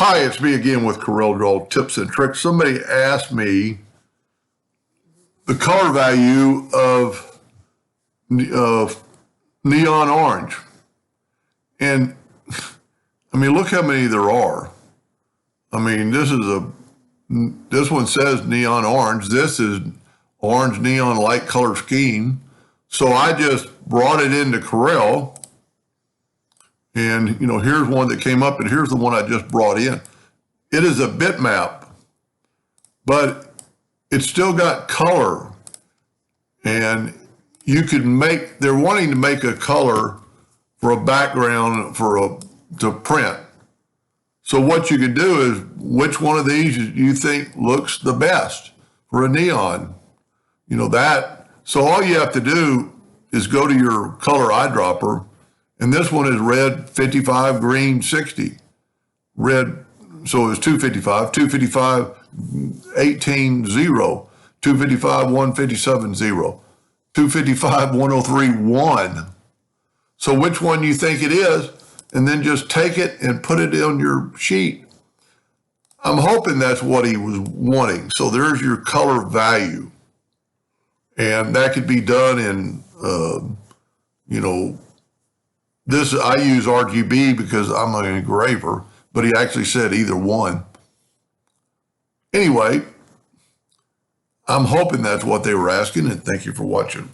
Hi, it's me again with CorelDraw tips and tricks. Somebody asked me the color value of neon orange. And I mean, look how many there are. I mean, this one says neon orange. This is orange neon light color scheme. So I just brought it into Corel. And, here's one that came up, and here's the one I just brought in. It is a bitmap, but it's still got color. And you could they're wanting to make a color for a background to print. So what you could do is, which one of these you think looks the best for a neon? So all you have to do is go to your color eyedropper. And this one is red 55, green 60. Red, so it's 255, 255, 18, 0, 255, 157, 0, 255, 103, 1. So which one you think it is, and then just take it and put it on your sheet. I'm hoping that's what he was wanting. So there's your color value. And that could be done in, I use RGB because I'm an engraver, but he actually said either one. Anyway, I'm hoping that's what they were asking, and thank you for watching.